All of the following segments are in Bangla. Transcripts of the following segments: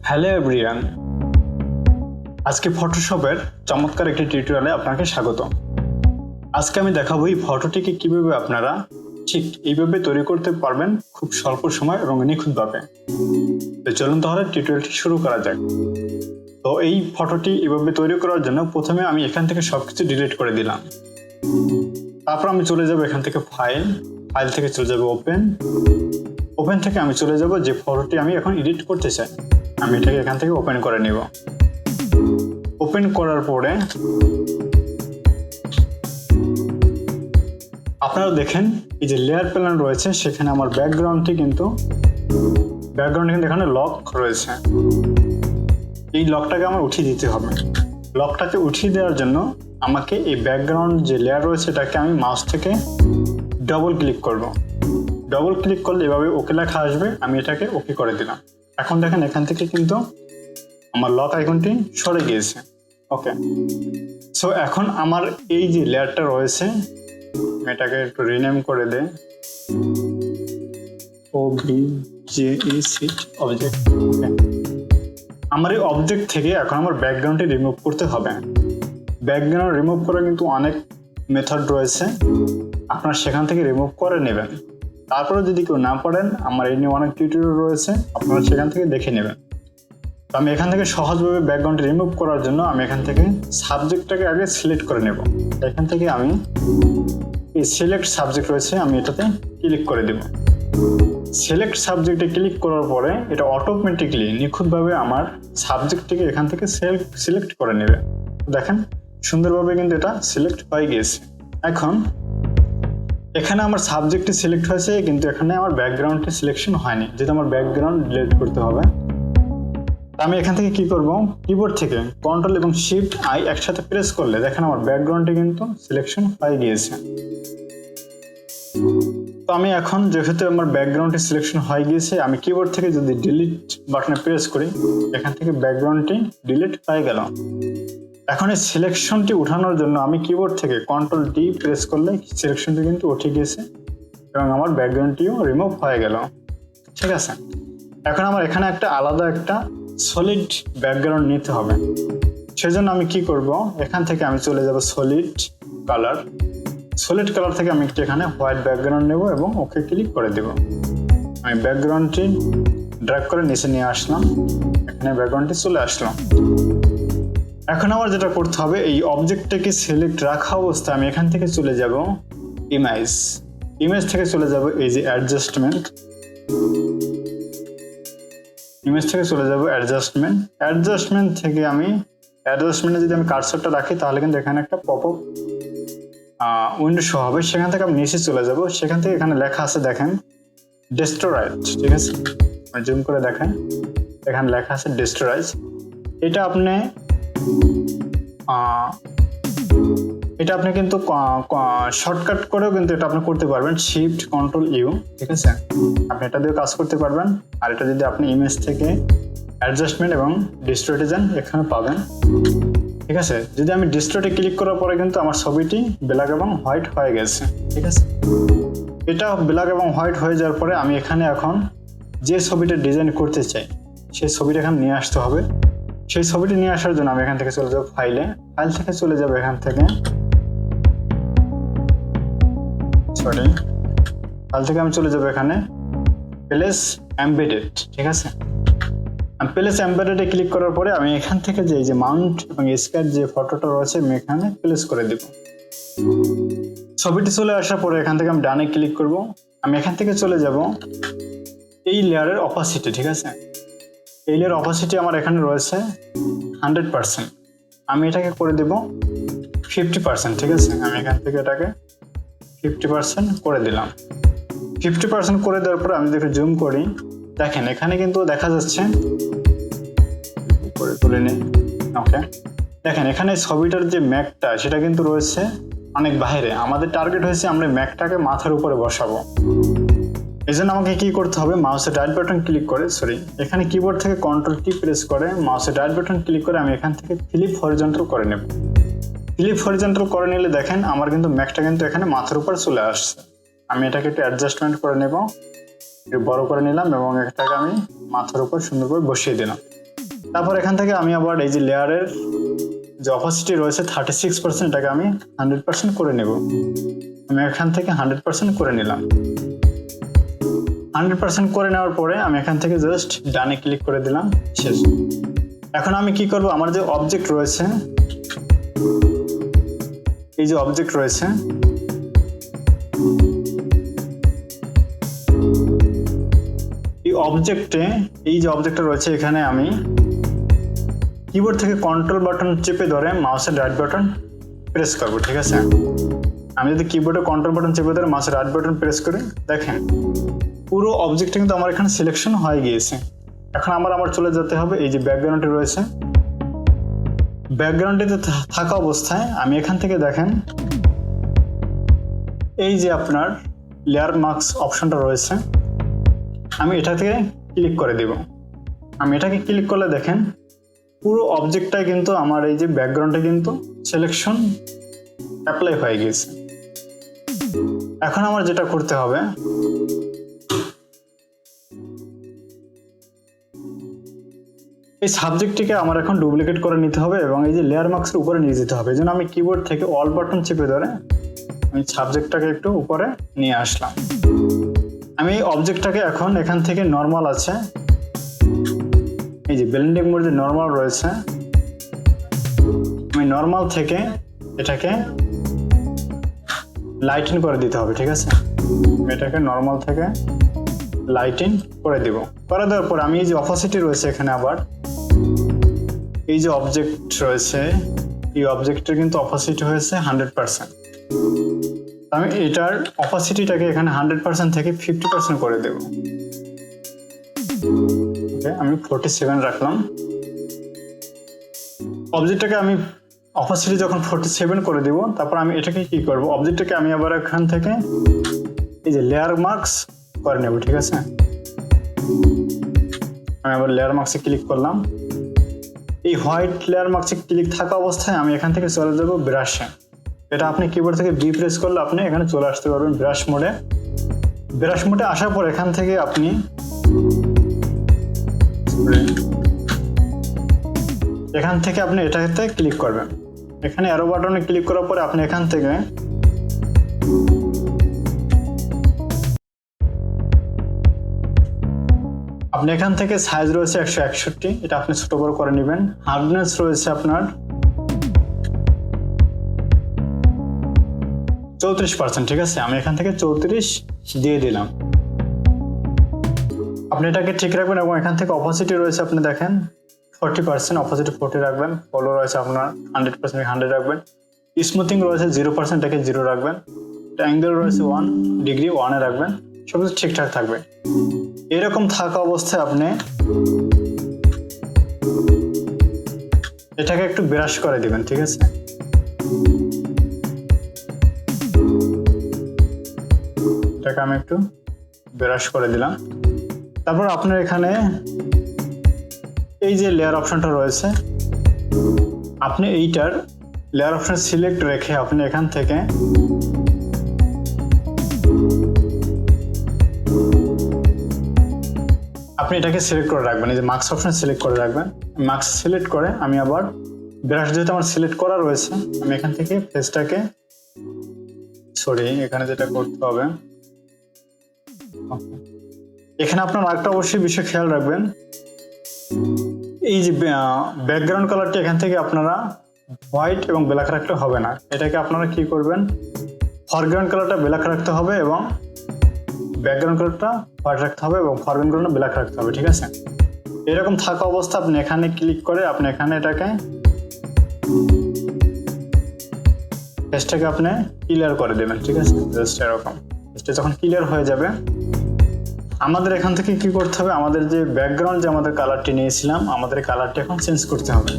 হ্যালো এভরিওয়ান, আজকে ফটোশপের চমৎকার একটি টিউটোরিয়ালে আপনাকে স্বাগত। আজকে আমি দেখাবো এই ফটোটিকে কিভাবে আপনারা ঠিক এইভাবে তৈরি করতে পারবেন খুব স্বল্প সময় এবং নিখুঁতভাবে। তো চলুন তাহলে টিউটোরিয়ালটি শুরু করা যাক। তো এই ফটোটি এইভাবে তৈরি করার জন্য প্রথমে আমি এখান থেকে সবকিছু ডিলিট করে দিলাম। তারপর আমি চলে যাব এখান থেকে ফাইল থেকে চলে যাব ওপেন থেকে আমি চলে যাব যে ফটোটি আমি এখন এডিট করতে চাই, আমি এটাকে এখান থেকে ওপেন করে নিব। ওপেন করার পরে আপনারা দেখেন এই যে লেয়ার প্ল্যান রয়েছে, সেখানে আমার ব্যাকগ্রাউন্ডটি কিন্তু এখানে লক রয়েছে। এই লকটাকে আমার উঠিয়ে দিতে হবে। লকটাকে উঠিয়ে দেওয়ার জন্য আমাকে এই ব্যাকগ্রাউন্ড যে লেয়ার রয়েছে এটাকে আমি মাউস থেকে ডবল ক্লিক করব। ডবল ক্লিক করলে এভাবে ওকে লেখা আসবে, আমি এটাকে ওকে করে দিলাম। এখন দেখেন এখান থেকে কিন্তু আমার লক আইকনটি সরে গিয়েছে। ওকে, সো এখন আমার এই যে লেয়ারটা রয়েছে আমি এটাকে একটু রিনেম করে দেই, অবজেক্ট। ওকে, আমার এই অবজেক্ট থেকে এখন আমার ব্যাকগ্রাউন্ডটি রিমুভ করতে হবে। ব্যাকগ্রাউন্ড রিমুভ করার কিন্তু অনেক মেথড রয়েছে, আপনারা সেখান থেকে রিমুভ করে নেবেন। তারপরে যদি কেউ না পারেন, আমার এই নিয়ে অনেক টিউটোরিয়াল রয়েছে, আপনারা সেখান থেকে দেখে নেবেন। তো আমি এখান থেকে সহজভাবে ব্যাকগ্রাউন্ড রিমুভ করার জন্য আমি এখান থেকে সাবজেক্টটাকে আগে সিলেক্ট করে নেব। এখান থেকে আমি এই সিলেক্ট সাবজেক্ট রয়েছে, আমি এটাতে ক্লিক করে দেব। সিলেক্ট সাবজেক্টে ক্লিক করার পরে এটা অটোমেটিকলি নিখুঁতভাবে আমার সাবজেক্টটিকে এখান থেকে সিলেক্ট করে নেবে। দেখেন সুন্দরভাবে কিন্তু এটা সিলেক্ট হয়ে গিয়েছে। এখন এখানে আমার সাবজেক্টটি সিলেক্ট হয়েছে, কিন্তু এখানে আমার ব্যাকগ্রাউন্ডটি সিলেকশন হয়নি, যেটা আমার ব্যাকগ্রাউন্ড ডিলিট করতে হবে। আমি এখান থেকে কি করব, কিবোর্ড থেকে কন্ট্রোল এবং শিফট আই একসাথে প্রেস করলে দেখেন আমার ব্যাকগ্রাউন্ডটি কিন্তু সিলেকশন হয়ে গিয়েছে। তো আমি এখন যেহেতু আমার ব্যাকগ্রাউন্ডটি সিলেকশন হয়ে গিয়েছে, আমি কিবোর্ড থেকে যদি ডিলিট বাটনে প্রেস করি এখান থেকে ব্যাকগ্রাউন্ডটি ডিলিট হয়ে গেল। এখন এই সিলেকশনটি উঠানোর জন্য আমি কিবোর্ড থেকে কন্ট্রোল ডি প্রেস করলে সিলেকশনটি কিন্তু উঠে গিয়েছে এবং আমার ব্যাকগ্রাউন্ডটিও রিমুভ হয়ে গেল। ঠিক আছে, এখন আমার এখানে আলাদা একটা সলিড ব্যাকগ্রাউন্ড নিতে হবে। সেজন্য আমি কি করব, এখান থেকে আমি চলে যাব সলিড কালার থেকে আমি এখানে হোয়াইট ব্যাকগ্রাউন্ড নেব এবং ওকে ক্লিক করে দেব। আমি ব্যাকগ্রাউন্ডটি ড্র্যাগ করে নিচে নিয়ে আসলাম, এখানে ব্যাকগ্রাউন্ডটি চলে আসলাম। এখন আমার যেটা করতে হবে, এই অবজেক্টটাকে সিলেক্ট রাখা অবস্থায় আমি এখান থেকে চলে যাব ইমেজ থেকে চলে যাব এই যে অ্যাডজাস্টমেন্ট থেকে আমি অ্যাডজাস্টমেন্টে যদি আমি কার্সরটা রাখি তাহলে কিন্তু এখানে একটা পপআপ উইন্ডো শো হবে। সেখান থেকে আমি নিচে চলে যাব, সেখান থেকে এখানে লেখা আছে দেখেন ডেস্ট্রয়েড। ঠিক আছে, জুম করে দেখেন এখানে লেখা আছে ডেস্ট্রয়েড। এটা আপনি কিন্তু শর্টকাট করেও কিন্তু এটা আপনি করতে পারবেন, শিফট কন্ট্রোল ইউ। ঠিক আছে, আপনি এটা দিয়ে কাজ করতে পারবেন। আর এটা যদি আপনি ইমেজ থেকে অ্যাডজাস্টমেন্ট এবং ডিস্ট্রয়েডে যান এখানে পাবেন। ঠিক আছে, যদি আমি ডিস্ট্রয়েডে ক্লিক করার পরে কিন্তু আমার ছবিটি ব্ল্যাক এবং হোয়াইট হয়ে গেছে। ঠিক আছে, এটা ব্ল্যাক এবং হোয়াইট হয়ে যাওয়ার পরে আমি এখানে এখন যে ছবিটা ডিজাইন করতে চাই সেই ছবিটা এখানে নিয়ে আসতে হবে। সেই ছবিটি নিয়ে আসার জন্য আমি এখান থেকে চলে যাব ফাইল থেকে চলে যাব এখান থেকে আমি চলে যাব এখানে প্লেস এমবেডেড। ঠিক আছে, আমি প্লেস এমবেডেডে ক্লিক করার পরে আমি এখান থেকে যে মাউন্ট এবং স্কেচ যে ফটোটা রয়েছে আমি এখানে প্লেস করে দেব। ছবিটি চলে আসার পরে এখান থেকে আমি ডানে ক্লিক করব। আমি এখান থেকে চলে যাব এই লেয়ারের অপাসিটি। ঠিক আছে, এই লেয়ার অপাসিটি আমার এখানে রয়েছে 100%, আমি এটাকে করে দেব 50%। ঠিক আছে, আমি এখান থেকে এটাকে 50% করে দিলাম। 50% করে দেওয়ার পর আমি যদি জুম করি দেখেন এখানে কিন্তু দেখা যাচ্ছে, করে তুলে নিই। ওকে, দেখেন এখানে ছবিটার যে ম্যাকটা সেটা কিন্তু রয়েছে অনেক বাইরে। আমাদের টার্গেট হয়েছে আমরা ম্যাকটাকে মাথার উপরে বসাবো। এই জন্য আমাকে কি করতে হবে, মাউসের রাইট বাটন ক্লিক করে এখানে কিবোর্ড থেকে কন্ট্রোল কি প্রেস করে মাউসের রাইট বাটন ক্লিক করে আমি এখান থেকে ফ্লিপ হরিজন্টাল করে নেব। ফ্লিপ হরিজন্টাল করে নিলে দেখেন আমার কিন্তু ম্যাকটা কিন্তু এখানে মাথার উপর চলে আসছে। আমি এটাকে একটু অ্যাডজাস্টমেন্ট করে নেব, একটু বড় করে নিলাম এবং এটাকে আমি মাথার উপর সুন্দরভাবে বসিয়ে দিলাম। তারপর এখান থেকে আমি আবার এই যে লেয়ারের যে অপাসিটি রয়েছে 36%, এটাকে আমি 100% করে নেব। আমি এখান থেকে 100% করে নিলাম। 100% করে নেওয়ার পরে আমি এখান থেকে জাস্ট ডানে ক্লিক করে দিলাম, শেষ। এখন আমি কি করব, আমার যে অবজেক্ট রয়েছে, এই যে অবজেক্ট রয়েছে, এই অবজেক্টে এই যে অবজেক্টটা রয়েছে এখানে আমি কিবোর্ড থেকে কন্ট্রোল বাটন চেপে ধরে মাউসের রাইট বাটন প্রেস করব, ঠিক আছে। আমি যদি কিবোর্ডে কন্ট্রোল বাটন চেপে ধরে মাউসের রাইট বাটন প্রেস করি, দেখেন পুরো অবজেক্টটা কিন্তু আমার এখানে সিলেকশন হয়ে গিয়েছে। এখন আমার চলে যেতে হবে এই যে ব্যাকগ্রাউন্ডে রয়েছে, ব্যাকগ্রাউন্ডে থাকা অবস্থায় আমি এখান থেকে দেখেন এই যে আপনার লেয়ার মার্কস অপশনটা রয়েছে, আমি এটা থেকে ক্লিক করে দিব। আমি এটাকে ক্লিক করলে দেখেন পুরো অবজেক্টটাই কিন্তু আমার এই যে ব্যাকগ্রাউন্ডে কিন্তু সিলেকশন অ্যাপ্লাই হয়ে গিয়েছে। এখন আমার যেটা করতে হবে, এই সাবজেক্টটিকে আমার এখন ডুপ্লিকেট করে নিতে হবে এবং এই যে লেয়ার মার্কসের উপরে নিয়ে যেতে হবে। এই জন্য আমি কিবোর্ড থেকে অল বাটন চেপে ধরে আমি সাবজেক্টটাকে একটু উপরে নিয়ে আসলাম। আমি এই অবজেক্টটাকে এখন এখান থেকে নর্মাল আছে, এই যে ব্লেন্ডিং মোড যে নর্মাল রয়েছে, আমি নর্মাল থেকে এটাকে লাইটেন করে দিতে হবে, ঠিক আছে। এটাকে নর্মাল থেকে লাইটিং করে দিব। করে দেওয়ার পর আমি এই যে অপাসিটি রয়েছে এখানে, আবার এই যে অবজেক্ট রয়েছে, এই অবজেক্টের কিন্তু অপাসিটি হয়েছে 100%। আমি এটার অপাসিটিটাকে এখানে 100% থেকে 50% করে দেব। আমি 47 রাখলাম। অবজেক্টটাকে আমি অপাসিটি যখন 47 করে দিব, তারপর আমি এটাকে কি করব, অবজেক্টটাকে আমি আবার এখান থেকে এই যে লেয়ার মার্কস করে নেব, ঠিক আছে। আমি আবার লেয়ার মার্কসে ক্লিক করলাম। এই হোয়াইট লেয়ার মার্কসে ক্লিক থাকা অবস্থায় আমি এখান থেকে চলে যাব ব্রাশে। এটা আপনি কিবোর্ড থেকে বি প্রেস করলে আপনি এখানে চলে আসতে পারবেন ব্রাশ মোডে। ব্রাশ মোডে আসার পর এখান থেকে আপনি এটাতে ক্লিক করবেন। এখানে অ্যারো বাটনে ক্লিক করার পরে আপনি এখান থেকে সাইজ রয়েছে 161, এটা আপনি ছোট বড় করে নেবেন। হার্ডনেস রয়েছে আপনার 34%, ঠিক আছে। আমি এখান থেকে 34 দিয়ে দিলাম। আপনি এটাকে ঠিক রাখবেন এবং এখান থেকে অপাসিটি রয়েছে আপনি দেখেন 40%, অপাসিটি 40 রাখবেন। ফলো রয়েছে আপনার 100%, 100 রাখবেন। স্মুথিং রয়েছে 0%, এটাকে 0 রাখবেন। অ্যাঙ্গেল রয়েছে 1 ডিগ্রি, 1 রাখবেন। সবকিছু ঠিকঠাক থাকবে। এরকম থাকা অবস্থায় আপনি এটাকে একটু ব্রাশ করে দিবেন, ঠিক আছে। এটাকে আমি একটু ব্রাশ করে দিলাম। তারপর আপনার এখানে এই যে লেয়ার অপশনটা রয়েছে, আপনি এইটার লেয়ার অপশন সিলেক্ট রেখে আপনি এখান থেকে আপনি এটাকে সিলেক্ট করে রাখবেন। এই যে মার্কস অপশন সিলেক্ট করে রাখবেন। মার্কস সিলেক্ট করে আমি আবার ব্রাশ যেহেতু আমার সিলেক্ট করা রয়েছে, আমি এখান থেকে ফেসটাকে এখানে যেটা করতে হবে, এখানে আপনার আরেকটা অবশ্যই বিষয় খেয়াল রাখবেন, এই যে ব্যাকগ্রাউন্ড কালারটি এখান থেকে আপনারা হোয়াইট এবং ব্ল্যাক রাখলে হবে না। এটাকে আপনারা কি করবেন, ফরগ্রাউন্ড কালারটা ব্ল্যাক রাখতে হবে এবং ব্যাকগ্রাউন্ড কালারটা হোয়াইট রাখতে হবে এবং ফরগ্রাউন্ড কালারটা ব্ল্যাক রাখতে হবে, ঠিক আছে। এরকম থাকা অবস্থা আপনি এখানে ক্লিক করে আপনি এখানে এটাকে পেজটাকে আপনি ক্লিয়ার করে দেবেন, ঠিক আছে। জাস্ট এরকম পেজটা যখন ক্লিয়ার হয়ে যাবে, আমাদের এখান থেকে কি করতে হবে, আমাদের যে ব্যাকগ্রাউন্ড যে আমাদের কালারটি নিয়েছিলাম, আমাদের কালারটি এখন চেঞ্জ করতে হবে।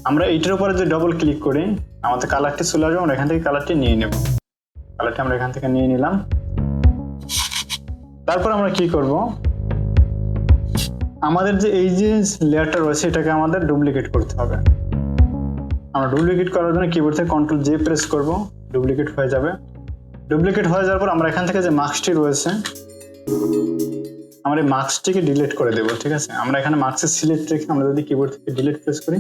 আমরা এইটার উপরে যে ডবল ক্লিক করি আমাদের কালারটি চলে আসবে, আমরা এখান থেকে কালারটি নিয়ে নেব। কালারটি আমরা এখান থেকে নিয়ে নিলাম। তারপর আমরা কি করব, আমাদের যে এই যে লেয়ারটা রয়েছে এটাকে আমাদের ডুপ্লিকেট করতে হবে। আমরা ডুপ্লিকেট করার জন্য কিবোর্ড থেকে কন্ট্রোল জে প্রেস করব, ডুপ্লিকেট হয়ে যাবে। ডুপ্লিকেট হয়ে যাওয়ার পর আমরা এখান থেকে যে মার্কসটি রয়েছে আমরা এই মার্কসটিকে ডিলিট করে দেবো, ঠিক আছে। আমরা এখানে মার্কসের সিলেক্ট রেখে আমরা যদি কিবোর্ড থেকে ডিলিট প্রেস করি,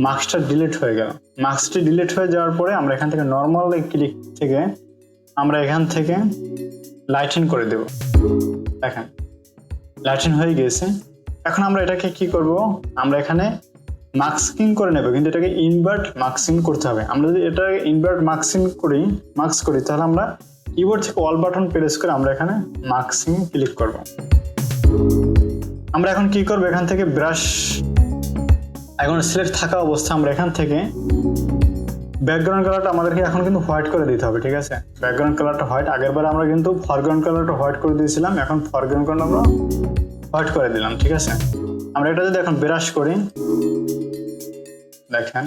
মার্কসটা ডিলিট হয়ে গেল। মার্কসটি ডিলিট হয়ে যাওয়ার পরে আমরা এখান থেকে নর্মাল ক্লিক থেকে আমরা এখান থেকে লাইটেন করে দেব। দেখেন লাইটেন হয়ে গেছে। এখন আমরা এটাকে কি করব, আমরা এখানে মাস্কিং করে নেব, কিন্তু এটাকে ইনভার্ট মাস্কিং করতে হবে। আমরা যদি এটা ইনভার্ট মাস্কিং করি তাহলে আমরা কিবোর্ড থেকে অল বাটন প্রেস করে আমরা এখানে মাস্কিং ক্লিক করব। আমরা এখন কি করব, এখান থেকে ব্রাশ এখন সিলেক্ট থাকা অবস্থা আমরা এখান থেকে ব্যাকগ্রাউন্ড কালারটা আমাদেরকে এখন কিন্তু হোয়াইট করে দিতে হবে, ঠিক আছে। ব্যাকগ্রাউন্ড কালারটা হোয়াইট, আগেরবার আমরা কিন্তু ফরগ্রাউন্ড কালারটা হোয়াইট করে দিয়েছিলাম, এখন ফরগ্রাউন্ড কালার আমরা হোয়াইট করে দিলাম, ঠিক আছে। আমরা এটা যদি এখন ব্রাশ করি, দেখেন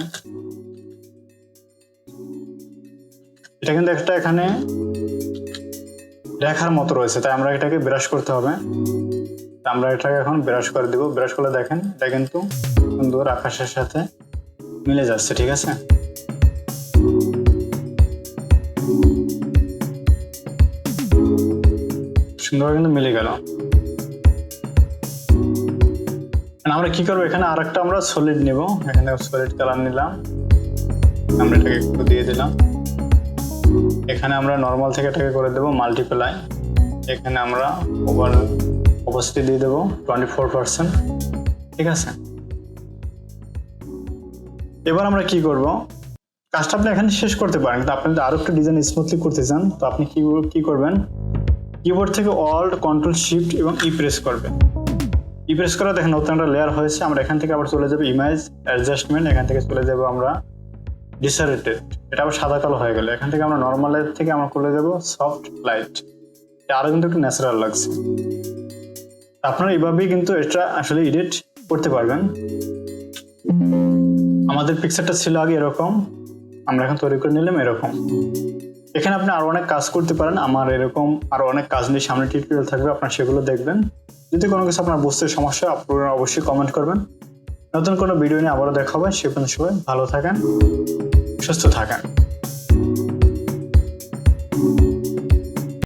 এটা কিন্তু একটা এখানে রেখার মতো রয়েছে, তাই আমরা এটাকে ব্রাশ করতে হবে। আমরা এটাকে এখন ব্রাশ করে দিব। ব্রাশ করলে দেখেন এটা কিন্তু সুন্দর আকাশের সাথে মিলে যাচ্ছে, ঠিক আছে। সুন্দর কিন্তু মিলে গেল। আমরা কি করবো, এখানে আরেকটা আমরা সলিড নিব। এখানে সলিড কালার নিলাম, আমরা এটাকে একটু দিয়ে দিলাম। এখানে আমরা নর্মাল থেকে এটাকে করে দেব মাল্টিপ্লাই। এখানে আমরা অপোসিটি দিয়ে দেবো 24%, ঠিক আছে। এবার আমরা কি করব, কাজটা আপনি এখানে শেষ করতে পারেন, কিন্তু আপনি যদি আরো একটু ডিজাইন স্মুথলি করতে চান তো আপনি কি করবেন, কিবোর্ড থেকে অল্ট কন্ট্রোল শিফট এবং ই প্রেস করবেন। ই প্রেস করা দেখেন নতুন একটা লেয়ার হয়েছে। আমরা এখান থেকে আবার চলে যাবো ইমেজ অ্যাডজাস্টমেন্ট, এখান থেকে চলে যাবো আমরা ডিসঅ্যারেটেড, এটা আবার সাদা কালো হয়ে গেল। এখান থেকে আমরা নর্মালের থেকে আমরা চলে যাবো সফট লাইট, আরো কিন্তু একটু ন্যাচারাল লাগছে। আপনারা এইভাবেই কিন্তু এটা আসলে এডিট করতে পারবেন। আমাদের পিকচারটা ছিল আগে এরকম, আমরা এখন তৈরি করে নিলাম এরকম। এখানে আপনি আরো অনেক কাজ করতে পারেন। আমার এরকম আরো অনেক কাজ নিয়ে সামনে টিউটোরিয়াল থাকবে, আপনারা সেগুলো দেখবেন। যদি কোনো কিছু আপনার বুঝতে সমস্যা আপনারা অবশ্যই কমেন্ট করবেন। নতুন কোনো ভিডিও নিয়ে আবারও দেখা হবে। সে পর্যন্ত সবাই ভালো থাকেন, সুস্থ থাকেন।